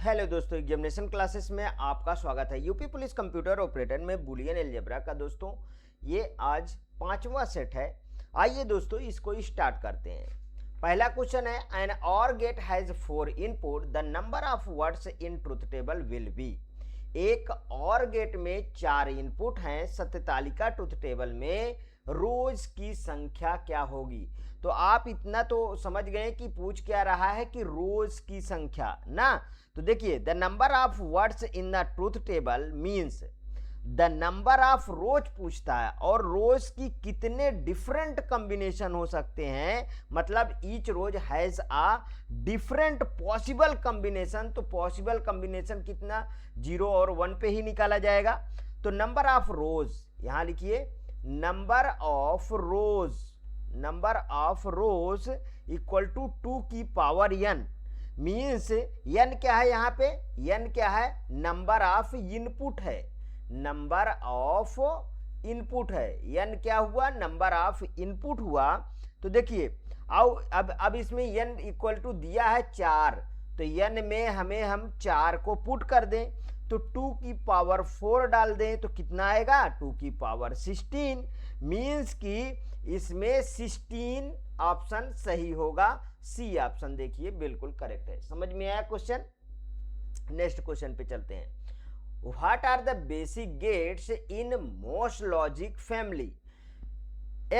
Hello दोस्तों, examination classes में आपका स्वागत है। यूपी पुलिस कंप्यूटर ऑपरेटर में बुलियन अलजेब्रा का दोस्तों ये आज 5वां सेट है। आइए दोस्तों इसको स्टार्ट करते हैं। पहला क्वेश्चन है, an OR gate has 4 input, the number of words in truth table will be. एक और गेट में 4 इनपुट हैं, सत्य तालिका ट्रुथ टेबल में रोज की संख्या क्या होगी। तो आप इतना तो समझ गए कि पूछ क्या रहा है कि रोज की संख्या ना। तो देखिए, the number of words in the truth table means the number of रोज पूछता है और रोज की कितने डिफरेंट कॉम्बिनेशन हो सकते हैं, मतलब each rows has a different possible combination. तो पॉसिबल कॉम्बिनेशन कितना, 0 और 1 पे ही निकाला जाएगा। तो नंबर ऑफ रोज यहां लिखिए, number of rows equal to 2 की पावर n। मीन्स n क्या है, यहाँ पे n क्या है, नंबर ऑफ इनपुट है, नंबर ऑफ इनपुट है। n क्या हुआ, नंबर ऑफ इनपुट हुआ। तो देखिए अब इसमें n इक्वल टू दिया है 4, तो n में हम 4 को पुट कर दें तो 2 की पावर 4 डाल दें तो कितना आएगा, 2 की पावर 16। मीन्स कि इसमें 16 ऑप्शन सही होगा। सी ऑप्शन देखिए बिल्कुल करेक्ट है। समझ में आया क्वेश्चन। नेक्स्ट क्वेश्चन पे चलते हैं। What are the basic gates in MOS logic family.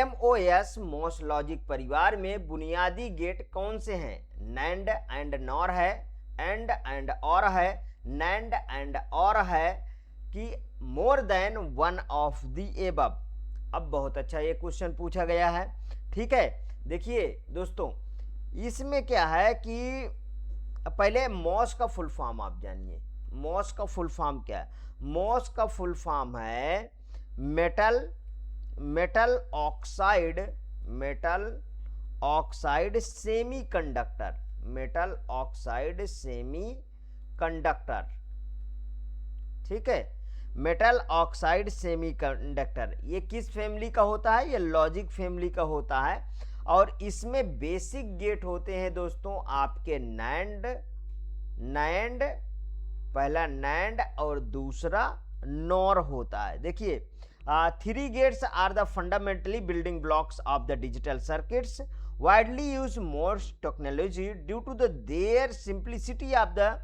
MOS MOS logic परिवार में बुनियादी गेट कौन से हैं। नैंड एंड नॉर है, एंड एंड और है, नैंड एंड और है कि more than one of the above. अब बहुत अच्छा ये क्वेश्चन पूछा गया है। ठीक है, देखिए दोस्तों इसमें क्या है कि पहले मॉस का फुल फॉर्म आप जानिए। मॉस का फुल फॉर्म क्या है, मॉस का फुल फॉर्म है metal oxide semi conductor, metal oxide semi conductor. ठीक है, मेटल ऑक्साइड सेमीकंडक्टर ये किस फैमिली का होता है, ये लॉजिक फैमिली का होता है। और इसमें बेसिक गेट होते हैं दोस्तों आपके नैंड, पहला नैंड और दूसरा नॉर होता है। देखिए 3 gates are the fundamentally building blocks of the digital circuits widely used most technology due to their simplicity of the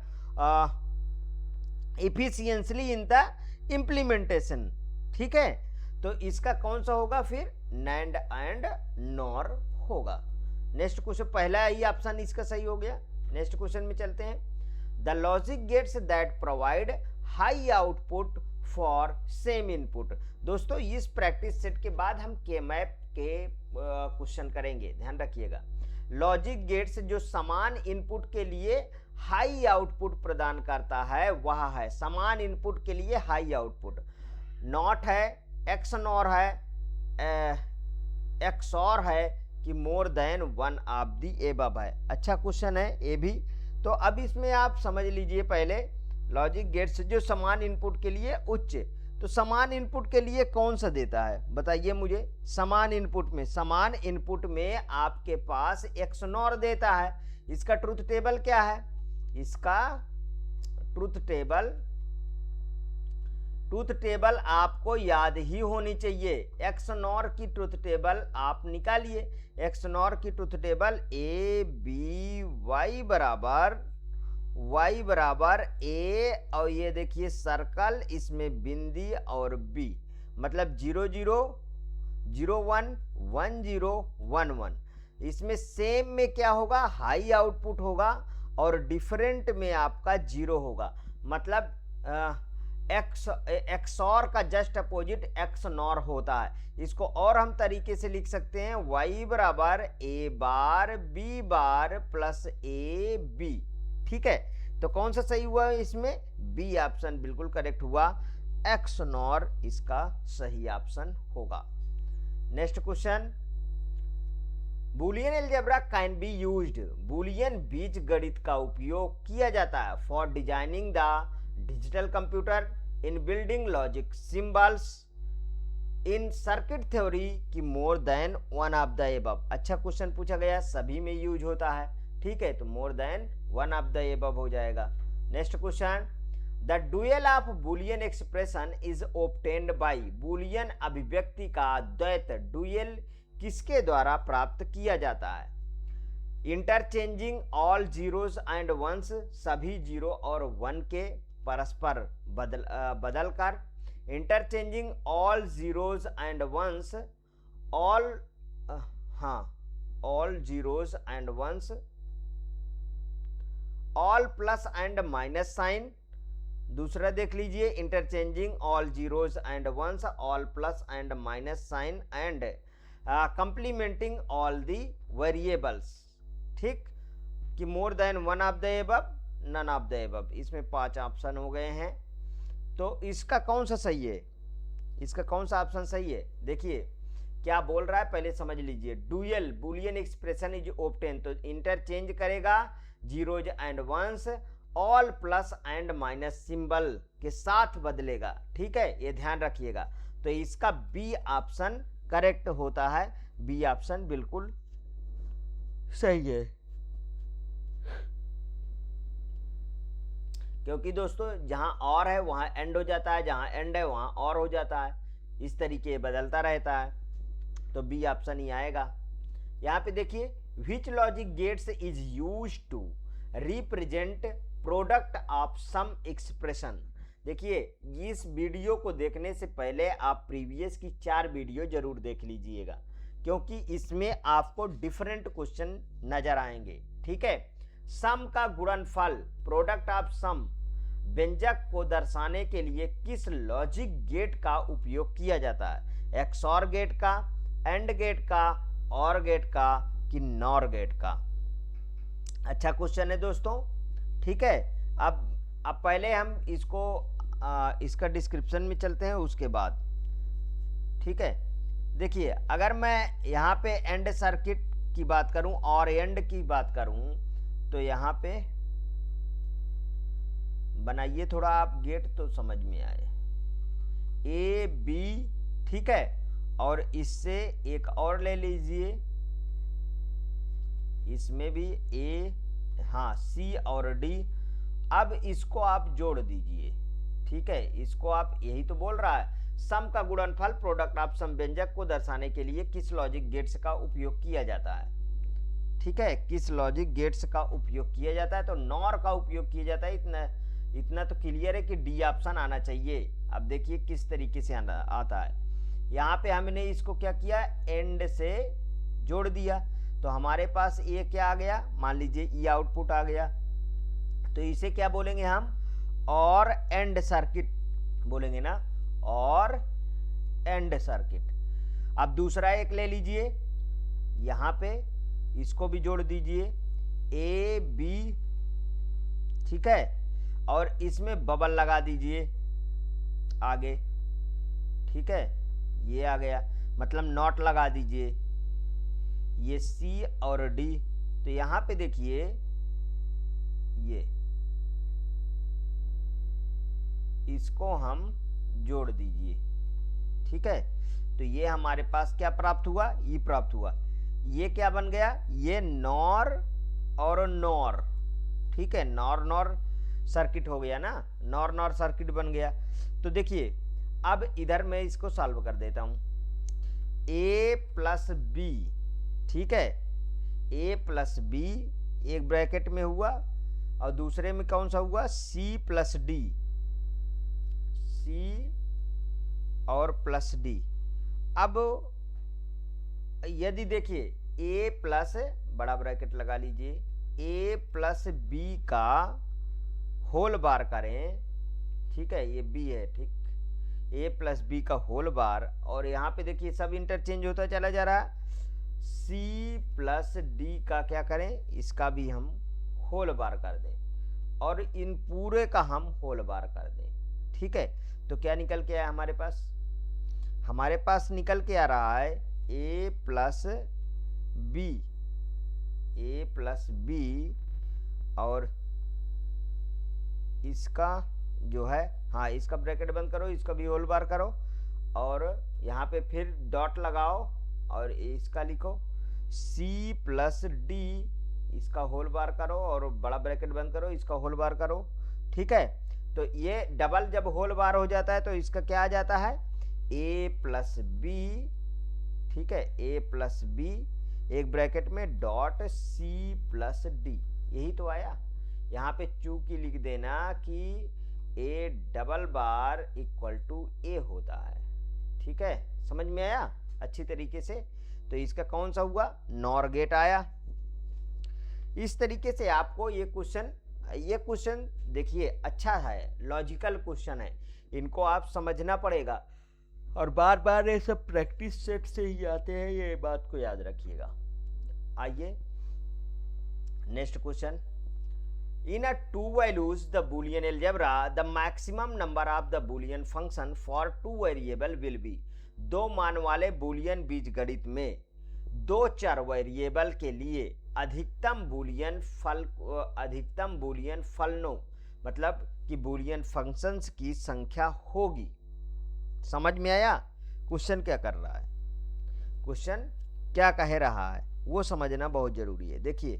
efficiency in the implementation। ठीक है, तो इसका कौन सा होगा फिर, नैंड एंड नॉर होगा। नेक्स्ट क्वेश्चन, पहला ही ऑप्शन इसका सही हो गया। नेक्स्ट क्वेश्चन में चलते हैं। The logic gates that provide high output for same input. दोस्तों इस प्रैक्टिस सेट के बाद हम के मैप के क्वेश्चन करेंगे, ध्यान रखिएगा। लॉजिक गेट्स जो समान इनपुट के लिए हाई आउटपुट प्रदान करता है वह है, समान इनपुट के लिए हाई आउटपुट। नॉट है, एक्स नॉर है, एक्स और है कि more than one of the above है। अच्छा क्वेश्चन है ये भी। तो अब इसमें आप समझ लीजिए पहले, लॉजिक गेट्स जो समान इनपुट के लिए उच्च, तो समान इनपुट के लिए कौन सा देता है बताइए मुझे। समान इनपुट में आपके पास एक्स नॉर देता है। इसका ट्रुथ टेबल क्या है, इसका ट्रुथ टेबल आपको याद ही होनी चाहिए। एक्स नॉर की ट्रुथ टेबल आप निकालिए। एक्स नॉर की ट्रुथ टेबल ABY बराबर A, और ये देखिए सर्कल, इसमें बिंदी और B, मतलब 0 0 0 1 1 0 1 1। इसमें सेम में क्या होगा, हाई आउटपुट होगा और डिफरेंट में आपका 0 होगा। मतलब XOR का जस्ट अपोजिट एक्स नॉर होता है। इसको और हम तरीके से लिख सकते हैं, Y बराबर A bar B bar plus AB। ठीक है, तो कौन सा सही हुआ इसमें, बी ऑप्शन बिल्कुल करेक्ट हुआ। एक्स नॉर इसका सही ऑप्शन होगा। Next question, Boolean algebra can be used. Boolean बीज गणित का उपयोग किया जाता है for designing the digital computer, in building logic symbols, in circuit theory की more than one of the above. अच्छा क्वेश्चन पूछा गया, सभी में यूज होता है। ठीक है, तो मोर than one of the above हो जाएगा। Next question, the dual of Boolean expression is obtained by, Boolean अभिव्यक्ति का द्वैत डुअल किसके द्वारा प्राप्त किया जाता है? Interchanging all zeros and ones, सभी जीरो और वन के परस्पर बदल कर, interchanging all zeros and ones, all zeros and ones, all plus and minus sign. दूसरा देख लीजिए, interchanging all zeros and ones, all plus and minus sign and complementing all the variables. ठीक, कि more than one of the above, none of the above. इसमें 5 option हो गए हैं, तो इसका कौन सा सही है? इसका कौन सा ऑप्शन सही है? देखिए क्या बोल रहा है, पहले समझ लीजिए। Dual Boolean expression is obtain, तो इंटरचेंज करेगा zeros and ones, all plus and minus symbol के साथ बदलेगा। ठीक है, ये ध्यान रखिएगा। तो इसका बी ऑप्शन करेक्ट होता है, बी ऑप्शन बिल्कुल सही है। क्योंकि दोस्तों जहां और है वहां एंड हो जाता है, जहां एंड है वहां और हो जाता है, इस तरीके बदलता रहता है, तो बी ऑप्शन ही आएगा। यहाँ पे देखिए, which logic gates is use to represent product of sum expression. देखिए इस वीडियो को देखने से पहले आप प्रीवियस की 4 वीडियो जरूर देख लीजिएगा, क्योंकि इसमें आपको डिफरेंट क्वेश्चन नजर आएंगे। ठीक है, सम का गुणनफल, प्रोडक्ट ऑफ सम, व्यंजक को दर्शाने के लिए किस लॉजिक गेट का उपयोग किया जाता है? एक्सॉर गेट का, एंड गेट का, और गेट का, कि नॉर गेट का? अच्छा क्वेश्चन है दोस्तों। ठीक है, अब पहले हम इसको इसका डिस्क्रिप्शन में चलते हैं, उसके बाद। ठीक है, देखिए अगर मैं यहाँ पे एंड सर्किट की बात करूं और एंड की बात करूं, तो यहाँ पे बनाइए थोड़ा आप गेट, तो समझ में आए। ए बी, ठीक है, और इससे एक और ले लीजिए, इसमें भी ए, हाँ, सी और डी। अब इसको आप जोड़ दीजिए। ठीक है, इसको आप, यही तो बोल रहा है, सम का गुणनफल प्रोडक्ट ऑफ सम व्यंजक को दर्शाने के लिए किस लॉजिक गेट्स का उपयोग किया जाता है? ठीक है, किस लॉजिक गेट्स का उपयोग किया जाता है? तो नॉर का उपयोग किया जाता है। इतना तो क्लियर है कि डी ऑप्शन आना चाहिए। अब देखिए किस तरीके से आता है। यहाँ पे हमने इसको क्या किया, एंड से जोड़ दिया, तो हमारे पास ये क्या आ गया, मान लीजिए ये आउटपुट आ गया, तो इसे क्या बोलेंगे हम, और एंड सर्किट बोलेंगे ना, और एंड सर्किट। अब दूसरा एक ले लीजिए, यहाँ पे इसको भी जोड़ दीजिए, ए बी, ठीक है, और इसमें बबल लगा दीजिए आगे। ठीक है, ये आ गया, मतलब नॉट लगा दीजिए, ये सी और डी। तो यहाँ पे देखिए ये, इसको हम जोड़ दीजिए। ठीक है, तो ये हमारे पास क्या प्राप्त हुआ, ये प्राप्त हुआ। ये क्या बन गया, ये नॉर और नॉर। ठीक है, नॉर नॉर सर्किट हो गया ना, नॉर नॉर सर्किट बन गया। तो देखिए अब इधर मैं इसको सॉल्व कर देता हूं, a प्लस बी। ठीक है, a प्लस बी एक ब्रैकेट में हुआ, और दूसरे में कौन सा हुआ, c प्लस डी, c और प्लस डी। अब यदि देखिए a प्लस, बड़ा ब्रैकेट लगा लीजिए, a प्लस बी का होल बार करें। ठीक है, ये b है, ठीक, a प्लस बी का होल बार, और यहाँ पे देखिए सब इंटरचेंज होता चला जा रहा है। c प्लस डी का क्या करें, इसका भी हम होल बार कर दें, और इन पूरे का हम होल बार कर दें। ठीक है, तो क्या निकल के आया हमारे पास, हमारे पास निकल के आ रहा है a plus B, a plus B, और इसका जो है, हाँ, इसका ब्रैकेट बंद करो, इसका भी होल बार करो, और यहाँ पे फिर डॉट लगाओ, और इसका लिखो c प्लस डी, इसका होल बार करो, और बड़ा ब्रैकेट बंद करो, इसका होल बार करो, ठीक है, तो ये डबल जब होल बार हो जाता है तो इसका क्या आ जाता है, a प्लस बी, ठीक है, a प्लस बी एक ब्रैकेट में डॉट c प्लस डी, यही तो आया। यहाँ पे चूंकि लिख देना कि a double bar equal to a होता है, ठीक है, समझ में आया अच्छी तरीके से। तो इसका कौन सा हुआ, नॉर गेट आया। इस तरीके से आपको ये क्वेश्चन देखिए अच्छा है, लॉजिकल क्वेश्चन है, इनको आप समझना पड़ेगा और बार बार ये सब प्रैक्टिस सेट से ही आते हैं, ये बात को याद रखिएगा। आइए next question, in a to values the Boolean algebra the maximum number of the Boolean function for two variable will be. दो मान वाले बूलियन बीजगणित में दो चर वेरिएबल के लिए अधिकतम बूलियन फलनों मतलब कि बूलियन फंक्शंस की संख्या होगी। समझ में आया क्वेश्चन क्या कर रहा है, क्वेश्चन क्या कह रहा है वो समझना बहुत जरूरी है। देखिए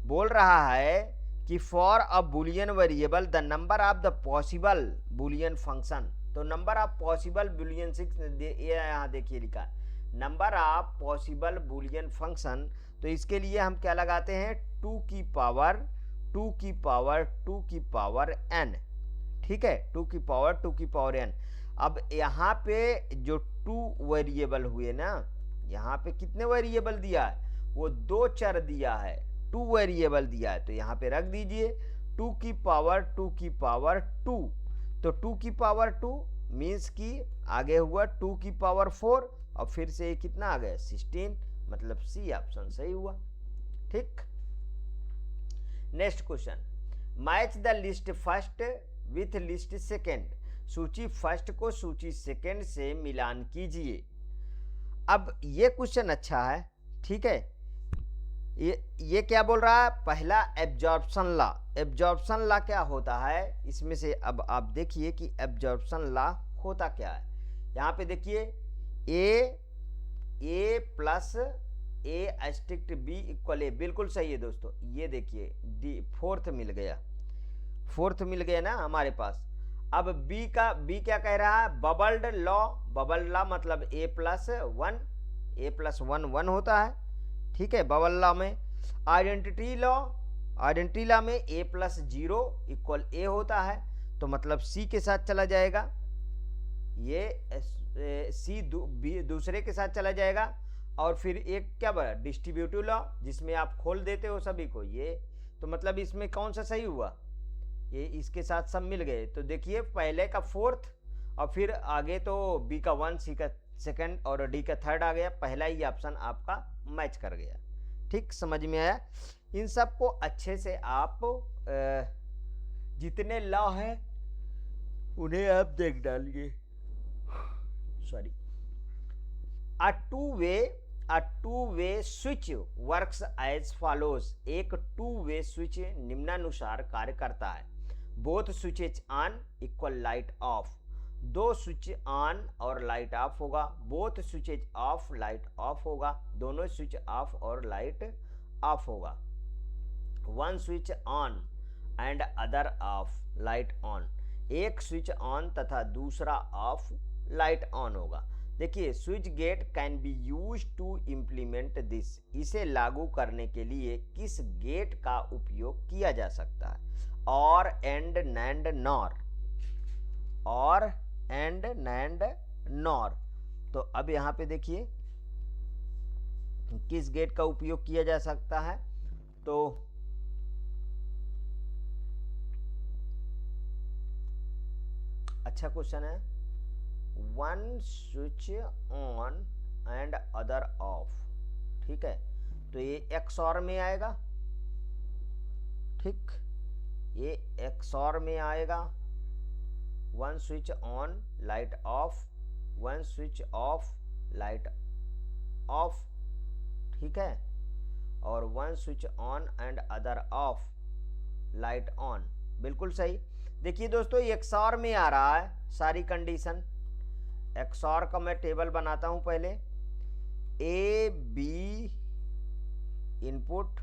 बोल रहा है कि for a Boolean variable the number of the possible Boolean function, तो नंबर ऑफ पॉसिबल बूलियन यहाँ देखिए लिखा number of possible Boolean function, तो इसके लिए हम क्या लगाते हैं, टू की पावर n, ठीक है, टू की पावर n। अब यहाँ पे जो टू वेरिएबल हुए ना, यहाँ पे कितने वेरिएबल दिया है, वो दो चर दिया है, टू वेरिएबल दिया है, तो यहाँ पे रख दीजिए टू की पावर 2, तो 2 की पावर 2 मीन्स कि आगे हुआ 2 की पावर 4 और फिर से ये कितना आ गया 16, मतलब सी ऑप्शन सही हुआ। ठीक, next question, match the list first with list second, सूची फर्स्ट को सूची सेकेंड से मिलान कीजिए। अब ये क्वेश्चन अच्छा है, ठीक है, ये क्या बोल रहा है, पहला एब्जॉर्प्शन लॉ क्या होता है इसमें से। अब आप देखिए कि एब्जॉर्प्शन लॉ होता क्या है। यहाँ पे देखिए ए प्लस ए एस्ट्रिक्ट बी इक्वल ए, बिल्कुल सही है दोस्तों। ये देखिए डी फोर्थ मिल गया ना हमारे पास। अब बी क्या कह रहा है, बबल्ड लॉ मतलब a प्लस वन होता है, ठीक है, बबल लॉ में। आइडेंटिटी लॉ में a प्लस 0 इक्वल a होता है, तो मतलब c के साथ चला जाएगा, ये c दूसरे के साथ चला जाएगा। और फिर एक क्या बना डिस्ट्रीब्यूटिव लॉ, जिसमें आप खोल देते हो सभी को, ये तो मतलब इसमें कौन सा सही हुआ, ये इसके साथ सब मिल गए। तो देखिए पहले का फोर्थ और फिर आगे तो बी का 1, सी का सेकंड और डी का थर्ड आ गया, पहला ही ऑप्शन आपका मैच कर गया। ठीक, समझ में आया। इन सब को अच्छे से आप जितने लॉ हैं उन्हें आप देख डालिए। Sorry, a two-way switch works as follows, एक टू वे स्विच निम्नानुसार कार्य करता है। Both switches on equal light off, दो स्विच ऑन और लाइट ऑफ होगा, both switches off light off होगा, दोनों स्विच ऑफ और लाइट ऑफ होगा। One switch on and other off light on, एक स्विच ऑन तथा दूसरा ऑफ लाइट ऑन होगा। देखिए switch gate can be use to implement this, इसे लागू करने के लिए किस गेट का उपयोग किया जा सकता है, और एंड नैंड नॉर। तो अब यहाँ पे देखिए किस गेट का उपयोग किया जा सकता है, तो अच्छा क्वेश्चन है, one switch on and other of, ठीक है, तो ये एक्सऑर में आएगा। ठीक, ये एक्सऑर में आएगा, one switch on light of, one switch off light of, ठीक है, और one switch on and other off light on, बिल्कुल सही। देखिए दोस्तों एक्सऑर में आ रहा है सारी कंडीशन। एक्सऑर का मैं टेबल बनाता हूं पहले, ए बी इनपुट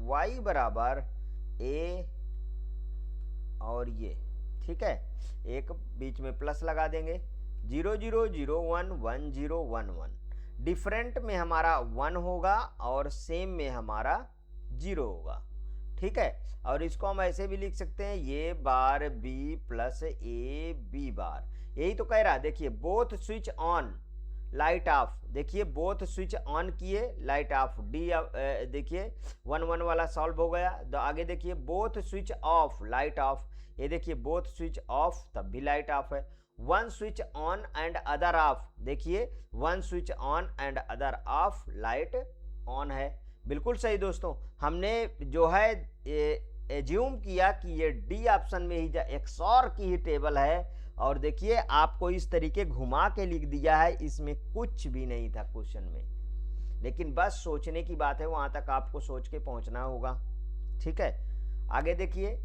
y बराबर a और ये, ठीक है, एक बीच में प्लस लगा देंगे। 0 0 0 1 1 0 1 1, डिफरेंट में हमारा 1 होगा और सेम में हमारा 0 होगा, ठीक है। और इसको हम ऐसे भी लिख सकते हैं, ये bar B plus A B bar, यही तो कह रहा। देखिए both switch on light off, देखिए बोथ स्विच ऑन किए लाइट ऑफ, डी देखिए 1 1 वाला सॉल्व हो गया। तो आगे देखिए both switch off light off, ये देखिए बोथ स्विच ऑफ तब भी लाइट ऑफ है। One switch on and other off, देखिए one switch on and other off, light on है। बिल्कुल सही दोस्तों, हमने जो है एज्यूम किया कि ये डी ऑप्शन में ही एक्सऑर की ही टेबल है, और देखिए आपको इस तरीके घुमा के लिख दिया है, इसमें कुछ भी नहीं था क्वेश्चन में, लेकिन बस सोचने की बात है, वहां तक आपको सोच के पहुंचना होगा, ठीक है। आगे देखिए,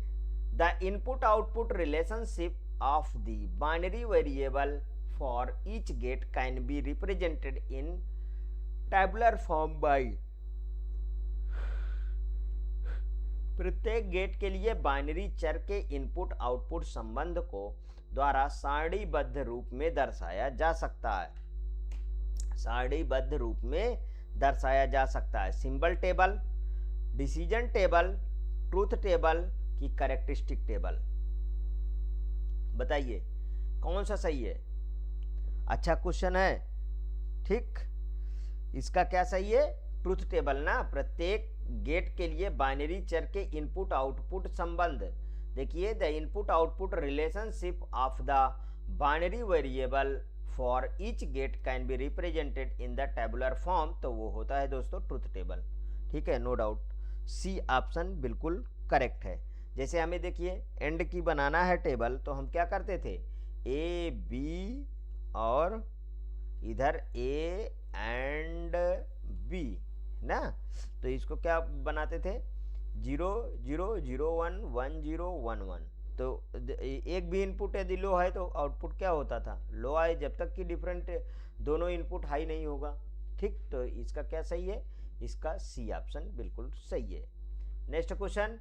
the input output relationship of the binary variable for each gate can be represented in tabular form by, प्रत्येक गेट के लिए बाइनरी चर के इनपुट आउटपुट संबंध को द्वारा सारणीबद्ध रूप में दर्शाया जा सकता है, सारणीबद्ध रूप में दर्शाया जा सकता है। Symbol table, decision table, truth table की कैरेक्टरिस्टिक टेबल, बताइए कौन सा सही है? अच्छा क्वेश्चन है, ठीक। इसका क्या सही है? ट्रूथ टेबल ना, प्रत्येक गेट के लिए बाइनरी चर के इनपुट आउटपुट संबंध, देखिए the input output relationship of the binary variable for each gate can be represented in the tabular form, तो वो होता है दोस्तों ट्रूथ टेबल, ठीक है, नो डाउट सी ऑप्शन बिल्कुल करेक्ट है। जैसे हमें देखिए एंड की बनाना है टेबल, तो हम क्या करते थे, ए बी और इधर ए एंड बी ना, तो इसको क्या बनाते थे, 0 0 0 1 1 0 1 1, तो एक भी इनपुट यदि लो है तो आउटपुट क्या होता था, लो आए, जब तक कि डिफरेंट दोनों इनपुट हाई नहीं होगा, ठीक। तो इसका क्या सही है? इसका सी ऑप्शन बिल्कुल सही है। Next question,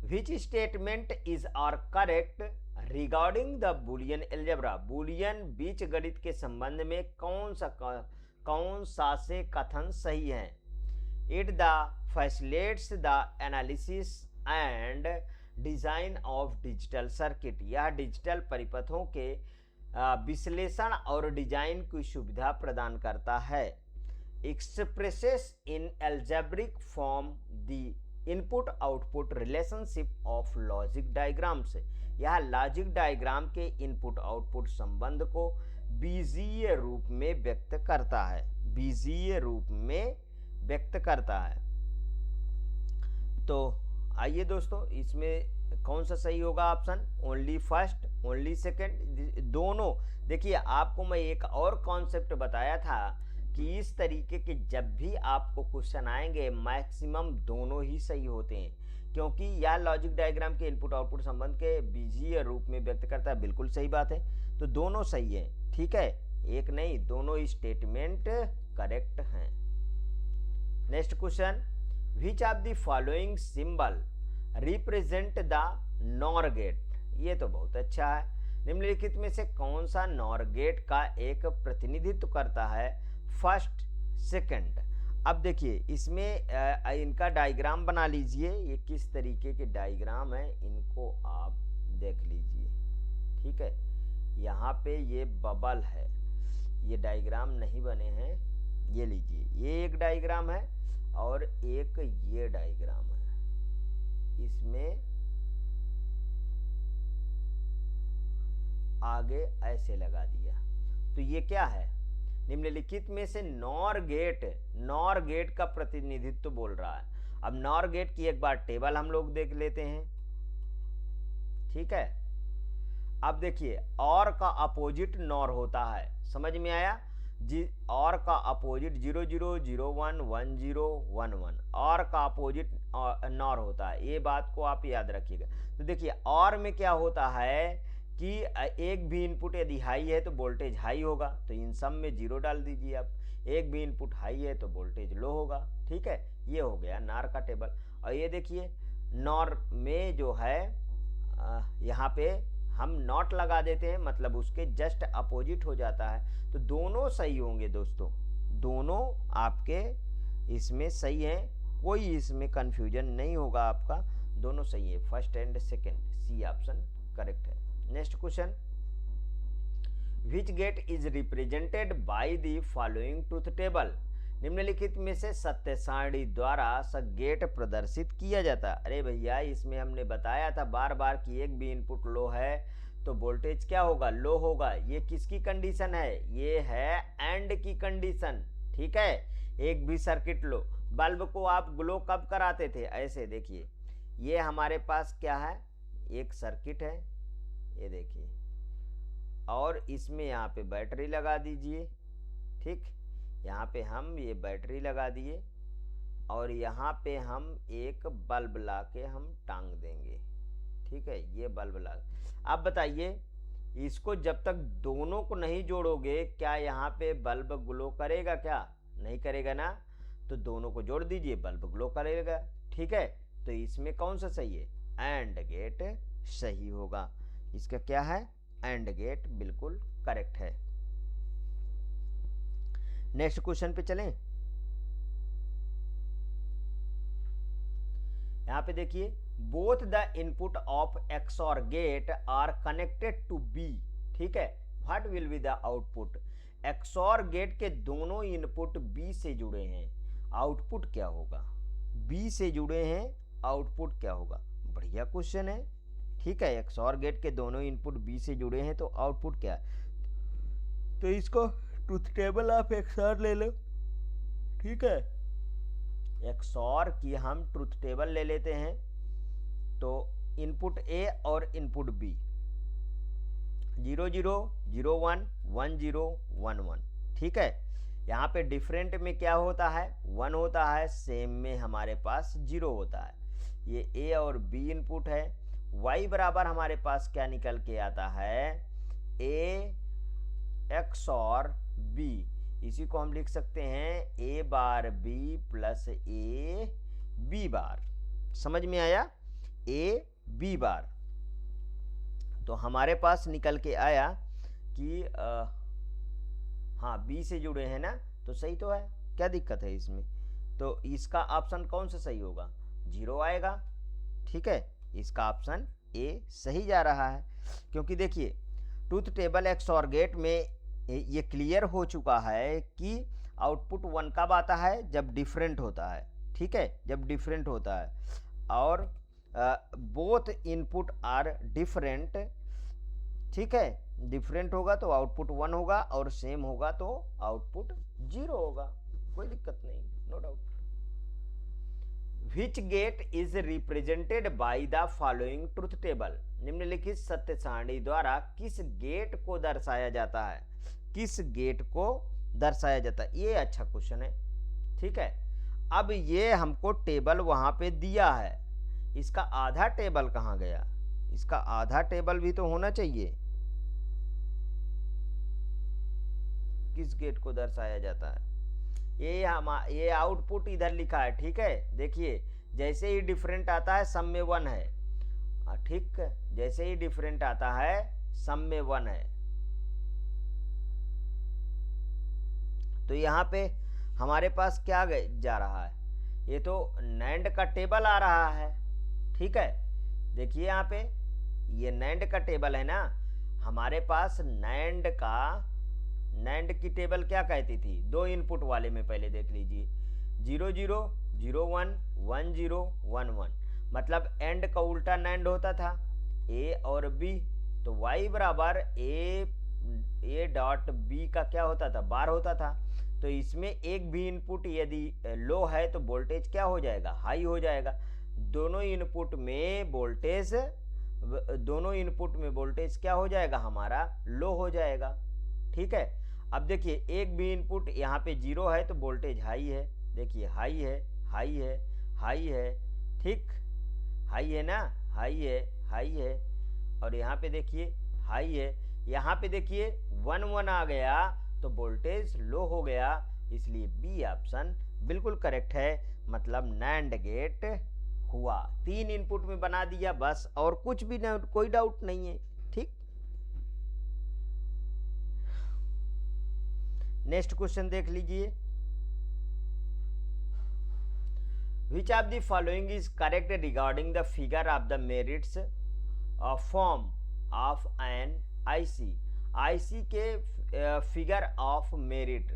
Which statement is are correct regarding the Boolean algebra? Boolean बीजगणित के संबंध में कौन सा से कथन सही है? It the facilitates the analysis and design of digital circuit. यह डिजिटल परिपथों के विश्लेषण और डिजाइन की सुविधा प्रदान करता है। Expresses in algebraic form the input output relationship of logic diagram से, यह लॉजिक डायग्राम के इनपुट आउटपुट संबंध को बीजीय रूप में व्यक्त करता है, बीजीय रूप में व्यक्त करता है। तो आइए दोस्तों, इसमें कौन सा सही होगा option? Only first, only second, दोनों। देखिए आपको मैं एक और कॉन्सेप्ट बताया था कि इस तरीके के जब भी आपको क्वेश्चन आएंगे मैक्सिमम दोनों ही सही होते हैं, क्योंकि यह लॉजिक डायग्राम के इनपुट आउटपुट संबंध के बीजीय रूप में व्यक्त करता है, बिल्कुल सही बात है। तो दोनों सही है, ठीक है, एक नहीं, दोनों स्टेटमेंट करेक्ट हैं। Next question, which of the following symbol represent the NOR gate? ये तो बहुत अच्छा है। निम्नलिखित में से कौन सा नॉर गेट का एक प्रतिनिधित्व करता है? First, second. अब देखिए इसमें इनका डायग्राम बना लीजिए, ये किस तरीके के डायग्राम है इनको आप देख लीजिए, ठीक है। यहाँ पे ये बबल है, ये डायग्राम नहीं बने हैं, ये लीजिए, ये एक डायग्राम है और एक ये डायग्राम है, इसमें आगे ऐसे लगा दिया। तो ये क्या है? निम्नलिखित में से नॉर गेट का प्रतिनिधित्व बोल रहा है। अब नॉर गेट की एक बार टेबल हम लोग देख लेते हैं, ठीक है। अब देखिए और का अपोजिट नॉर होता है, समझ में आया जी? और का अपोजिट 0 0 0 1 1 0 1 1 और का अपोजिट नॉर होता है, ये बात को आप याद रखिएगा। तो देखिए और में क्या होता है कि एक भी इनपुट यदि हाई है तो वोल्टेज हाई होगा, तो इन सब में 0 डाल दीजिए आप। एक भी इनपुट हाई है तो वोल्टेज लो होगा, ठीक है। ये हो गया नॉर का टेबल। और ये देखिए नॉर में जो है यहाँ पे हम नॉट लगा देते हैं, मतलब उसके जस्ट अपोजिट हो जाता है। तो दोनों सही होंगे दोस्तों, दोनों आपके इसमें सही है, कोई इसमें कंफ्यूजन नहीं होगा आपका, दोनों सही है, first and second, C option correct है। Next question, which gate is represented by the following truth table, निम्नलिखित में से सत्य सारणी द्वारा गेट प्रदर्शित किया जाता। अरे भैया इसमें हमने बताया था बार बार कि एक भी इनपुट लो है तो वोल्टेज क्या होगा, लो होगा। ये किसकी कंडीशन है, ये है एंड की कंडीशन, ठीक है। एक भी सर्किट लो, बल्ब को आप ग्लो कब कराते थे, ऐसे देखिए, ये हमारे पास क्या है, एक सर्किट है, ये देखिए, और इसमें यहाँ पे बैटरी लगा दीजिए, ठीक, यहाँ पे हम ये बैटरी लगा दिए और यहाँ पे हम एक बल्ब ला के हम टांग देंगे, ठीक है, ये बल्ब ला। अब बताइए इसको जब तक दोनों को नहीं जोड़ोगे क्या यहाँ पे बल्ब ग्लो करेगा, क्या नहीं करेगा ना, तो दोनों को जोड़ दीजिए, बल्ब ग्लो करेगा, ठीक है। तो इसमें कौन सा सही है, एंड गेट सही होगा, इसका क्या है, एंड गेट बिल्कुल करेक्ट है। नेक्स्ट क्वेश्चन पे चलें। यहां पे देखिए, both the input of XOR gate are connected to B, ठीक है, what will be the output. XOR gate के दोनों इनपुट बी से जुड़े हैं, आउटपुट क्या होगा, बी से जुड़े हैं, आउटपुट क्या होगा, बढ़िया क्वेश्चन है, ठीक है। XOR गेट के दोनों इनपुट बी से जुड़े हैं तो आउटपुट क्या है, तो इसको ट्रूथ टेबल ऑफ XOR ले लो, ठीक है, XOR की हम ट्रूथ टेबल ले लेते हैं। तो इनपुट ए और इनपुट बी 0 0 0 1 1 0 1 1, ठीक है। यहाँ पे डिफरेंट में क्या होता है, 1 होता है, सेम में हमारे पास 0 होता है। ये ए और बी इनपुट है। y बराबर हमारे पास क्या निकल के आता है, ए XOR b, इसी को हम लिख सकते हैं a bar b plus a b बार, समझ में आया, a b बार। तो हमारे पास निकल के आया कि हाँ b से जुड़े हैं ना, तो सही तो है, क्या दिक्कत है इसमें, तो इसका ऑप्शन कौन सा सही होगा, 0 आएगा, ठीक है, इसका ऑप्शन ए सही जा रहा है। क्योंकि देखिए ट्रूथ टेबल XOR गेट में ये क्लियर हो चुका है कि आउटपुट 1 कब आता है, जब डिफरेंट होता है, ठीक है, जब डिफरेंट होता है, और बोथ इनपुट आर डिफरेंट, ठीक है, डिफरेंट होगा तो आउटपुट 1 होगा और सेम होगा तो आउटपुट 0 होगा, कोई दिक्कत नहीं, no doubt. Which gate is represented by the following truth table, निम्नलिखित सत्य सारणी द्वारा किस गेट को दर्शाया जाता है, किस गेट को दर्शाया जाता है, ये अच्छा क्वेश्चन है, ठीक है। अब ये हमको टेबल वहां पे दिया है, इसका आधा टेबल कहां गया, इसका आधा टेबल भी तो होना चाहिए, किस गेट को दर्शाया जाता है, ये आउटपुट इधर लिखा है, ठीक है। देखिए जैसे ही डिफरेंट आता है सम में 1 है, ठीक, जैसे ही डिफरेंट आता है सम में 1 है, तो यहाँ पे हमारे पास क्या जा रहा है, ये तो नैंड का टेबल आ रहा है, ठीक है। देखिए यहाँ पे ये नैंड का टेबल है ना, हमारे पास नैंड की टेबल क्या कहती थी, 2 इनपुट वाले में पहले देख लीजिए, 0 0 0 1 1 0 1 1, मतलब एंड का उल्टा नैंड होता था, ए और बी, तो y बराबर ए डॉट बी का क्या होता था, बार होता था। तो इसमें एक भी इनपुट यदि लो है तो वोल्टेज क्या हो जाएगा, हाई हो जाएगा, दोनों इनपुट में वोल्टेज क्या हो जाएगा, हमारा लो हो जाएगा, ठीक है। अब देखिए एक भी इनपुट यहाँ पे 0 है तो वोल्टेज हाई है, देखिए हाई है, हाई है, हाई है, ठीक, हाई है ना, हाई है, हाई है, और यहाँ पे देखिए हाई है, यहाँ पे देखिए 1 1 आ गया तो वोल्टेज लो हो गया, इसलिए बी ऑप्शन बिल्कुल करेक्ट है, मतलब नैंड गेट हुआ। 3 इनपुट में बना दिया बस, और कुछ भी नहीं, कोई डाउट नहीं है। ठीक, नेक्स्ट क्वेश्चन देख लीजिए। Which of the following is correct regarding the figure of the merits form of an IC. IC के फिगर ऑफ मेरिट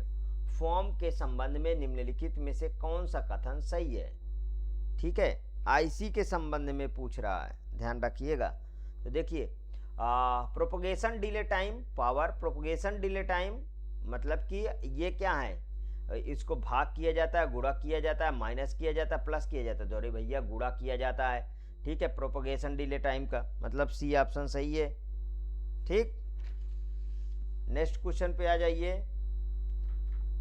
फॉर्म के संबंध में निम्नलिखित में से कौन सा कथन सही है। ठीक है, आईसी के संबंध में पूछ रहा है, ध्यान रखिएगा। तो देखिए, propagation delay time, power propagation delay time मतलब कि ये क्या है, इसको भाग किया जाता है, गुणा किया जाता है, माइनस किया जाता है, प्लस किया जाता है। तो अरे भैया गुणा किया जाता है। ठीक है, प्रोपगेशन डिले टाइम का मतलब सी ऑप्शन सही है। ठीक, नेक्स्ट क्वेश्चन पे आ जाइए।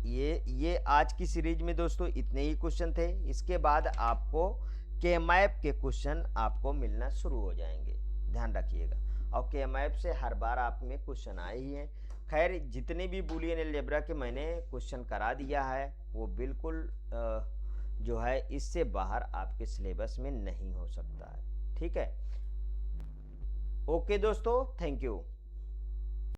ये आज की सीरीज में दोस्तों इतने ही क्वेश्चन थे। इसके बाद आपको के मैप के क्वेश्चन आपको मिलना शुरू हो जाएंगे, ध्यान रखिएगा। और के मैप से हर बार आप में क्वेश्चन आए ही हैं। खैर, जितने भी बूलियन अलजेब्रा के मैंने क्वेश्चन करा दिया है वो बिल्कुल जो है इससे बाहर आपके सिलेबस में नहीं हो सकता है। ठीक है, ओके दोस्तों, थैंक यू।